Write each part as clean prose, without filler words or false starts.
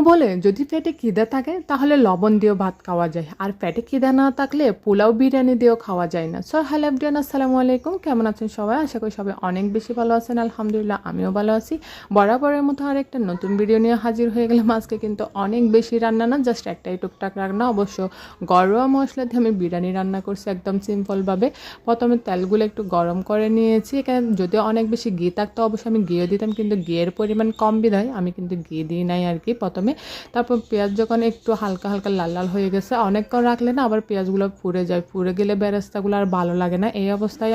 বলে যদি পেটে খিদে থাকে তাহলে লবণ দিয়েও ভাত খাওয়া যায়, আর পেটে খিদে না থাকলে পোলাও বিরিয়ানি দিয়েও খাওয়া যায় না। সো হ্যালো এভরিওয়ান, আসসালামু আলাইকুম। কেমন আছেন সবাই? আশা করি সবাই অনেক বেশি ভালো আছেন। আলহামদুলিল্লাহ আমিও ভালো আছি। বরাবরের মতো আর একটা নতুন ভিডিও নিয়ে হাজির হয়ে গেলাম। আজকে কিন্তু অনেক বেশি রান্না না, জাস্ট একটাই টুকটাক রান্না। অবশ্য ঘরোয়া মশলা দিয়ে আমি বিরিয়ানি রান্না করছি একদম সিম্পলভাবে। প্রথমে তেলগুলো একটু গরম করে নিয়েছি। এখানে যদিও অনেক বেশি ঘি থাকতো অবশ্যই আমি ঘিও দিতাম, কিন্তু ঘিয়ের পরিমাণ কম বিধায় আমি কিন্তু ঘি দিই নাই আর কি প্রথমে। তারপর পেঁয়াজ যখন একটু হালকা হালকা লাল লাল হয়ে গেছে, অনেকক্ষণ রাখলে না আবার পেঁয়াজগুলো পুড়ে যায়, পুড়ে গেলে বেরেস্তাগুলো আর ভালো লাগে না। এই অবস্থায়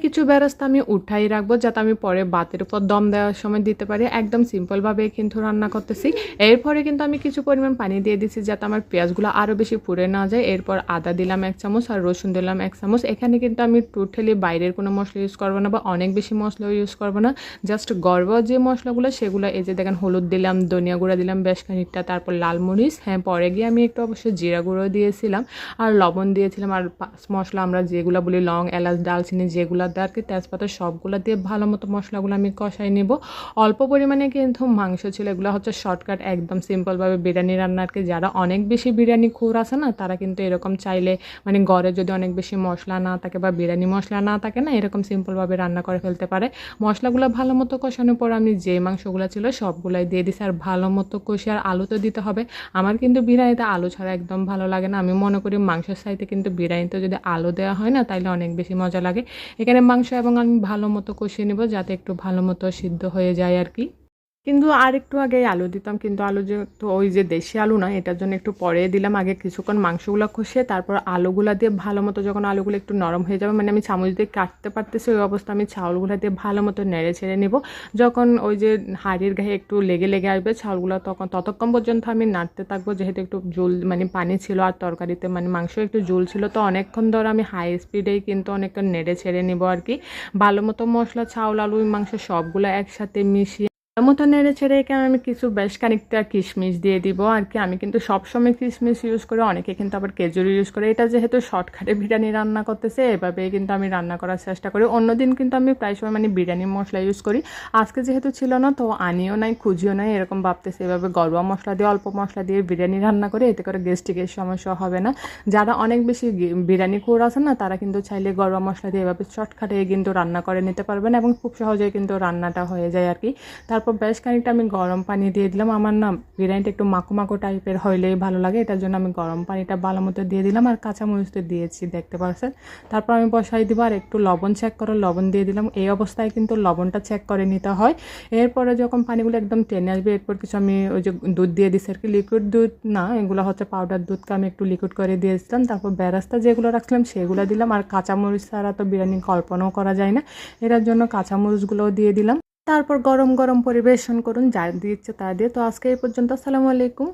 কিছু বেরেস্তা আমি উঠাই রাখবো, যাতে আমি পরে ভাতের উপর দম দেওয়ার সময় দিতে পারি। একদম সিম্পলভাবে কিন্তু রান্না করতেছি। এরপরে কিন্তু আমি কিছু পরিমাণ পানি দিয়ে দিচ্ছি, যাতে আমার পেঁয়াজগুলো আরও বেশি পুড়ে না যায়। এরপর আদা দিলাম 1 চামচ আর রসুন দিলাম 1 চামচ। এখানে কিন্তু আমি টোটালি বাইরের কোনো মশলা ইউজ করবো না বা অনেক বেশি মশলাও ইউজ করবো না। জাস্ট ঘরোয়া যে মশলাগুলো সেগুলো, এই যে দেখেন হলুদ দিলাম, ধনিয়া গুঁড়া দিলাম বেশ খানিকটা, তারপর লাল মরিচ, হ্যাঁ পরে গিয়ে আমি একটু অবশ্যই জিরা গুঁড়ো দিয়েছিলাম আর লবণ দিয়েছিলাম। আর মশলা আমরা যেগুলো বলি লং, এলাচ, দালচিনি যেগুলো দেয় আর কি, তেজপাতা, সবগুলো দিয়ে ভালো মতো মশলাগুলো আমি কষাই নেব। অল্প পরিমাণে কিন্তু মাংস ছিল, এগুলো হচ্ছে শর্টকাট একদম সিম্পলভাবে বিরিয়ানি রান্না আর কি। যারা অনেক বেশি বিরিয়ানি খুর আছে না, তারা কিন্তু এরকম চাইলে মানে ঘরে যদি অনেক বেশি মশলা না থাকে বা বিরিয়ানি মশলা না থাকে না, এরকম সিম্পলভাবে রান্না করে ফেলতে পারে। মশলাগুলো ভালো মতো কষানোর পর আমি যে মাংসগুলো ছিল সবগুলাই দিয়ে দিছি আর ভালো মতো কষি। আর আলু তো দিতে হবে, আমার কিন্তু বিরিয়ানিতে আলু ছাড়া একদম ভালো লাগে না। আমি মনে করি মাংসের সাইতে কিন্তু বিরিয়ানিতে যদি আলু দেওয়া হয় না, তাহলে অনেক বেশি মজা লাগে। এখানে মাংস এবং আমি ভালো মতো কষিয়ে নেব, যাতে একটু ভালো মতো সিদ্ধ হয়ে যায় আর কি। কিন্তু আর একটু আগে আলু দিতাম, কিন্তু আলু যেহেতু ওই যে দেশি আলু না, এটার জন্য একটু পরে দিলাম। আগে কিছুক্ষণ মাংসগুলো কষিয়ে তারপর আলুগুলা দিয়ে ভালো মতো, যখন আলুগুলো একটু নরম হয়ে যাবে, মানে আমি চামচ দিয়ে কাটতে পারতেছি ওই অবস্থা, আমি চাউলগুলো দিয়ে ভালো মতো নেড়ে ছেড়ে নেব। যখন ওই যে হাঁড়ির গায়ে একটু লেগে লেগে আসবে চাউলগুলো, তখন ততক্ষণ পর্যন্ত আমি নাড়তে থাকবো। যেহেতু একটু ঝোল মানে পানি ছিল আর তরকারিতে মানে মাংস একটু ঝোল ছিল, তো অনেকক্ষণ ধরে আমি হাই স্পিডেই কিন্তু অনেকক্ষণ নেড়ে ছেড়ে নেব আর কি। ভালো মতো মশলা, চাউল, আলু, মাংস সবগুলো একসাথে মিশিয়ে মতো নেড়ে ছেড়ে এখানে আমি কিছু বেশ খানিকটা কিশমিশ দিয়ে দিব আর কি। আমি কিন্তু সবসময় কিশমিশ ইউজ করি, অনেকে কিন্তু আবার খেজুরি ইউজ করে। এটা যেহেতু শর্টকাটে বিরিয়ানি রান্না করতেছে, এভাবে কিন্তু আমি রান্না করার চেষ্টা করি। অন্যদিন কিন্তু আমি প্রায় সময় মানে বিরিয়ানি মশলা ইউজ করি। আজকে যেহেতু ছিল না, তো আনিও নাই, খুঁজিও নাই, এরকম ভাবতেছি এভাবে ঘরোয়া মশলা দিয়ে অল্প মশলা দিয়ে বিরিয়ানি রান্না করে, এতে করে গ্যাস্ট্রিকের সমস্যা হবে না। যারা অনেক বেশি বিরিয়ানি করে আছে না, তারা কিন্তু চাইলে ঘরোয়া মশলা দিয়ে এভাবে শর্টকাটে কিন্তু রান্না করে নিতে পারবেন এবং খুব সহজেই কিন্তু রান্নাটা হয়ে যায় আর কি। তারপর বেশ খানিকটা আমি গরম পানি দিয়ে দিলাম। আমার না বিরিয়ানিটা একটু মাখো মাখো টাইপের হইলেই ভালো লাগে, এটার জন্য আমি গরম পানিটা ভালো মতো দিয়ে দিলাম আর কাঁচামরিচ তো দিয়েছি দেখতে পাচ্ছেন। তারপর আমি বসাই দিব আর একটু লবণ চেক করে লবণ দিয়ে দিলাম। এই অবস্থায় কিন্তু লবণটা চেক করে নিতে হয়। এরপরে যখন পানিগুলো একদম টেনে আসবে, এরপর কিছু আমি ওই যে দুধ দিয়ে দিচ্ছি আর কি, লিকুইড দুধ না, এগুলো হচ্ছে পাউডার দুধকে আমি একটু লিকুইড করে দিয়েছিলাম। তারপর বেরাস্তা যেগুলো রাখছিলাম সেগুলো দিলাম। আর কাঁচামরিচ ছাড়া তো বিরিয়ানি কল্পনাও করা যায় না, এটার জন্য কাঁচামরিচগুলোও দিয়ে দিলাম। তারপর গরম গরম পরিবেশন করুন, যার দিয়ে ইচ্ছে তা দিয়ে। তো আজকে এই পর্যন্ত, আসসালামু আলাইকুম।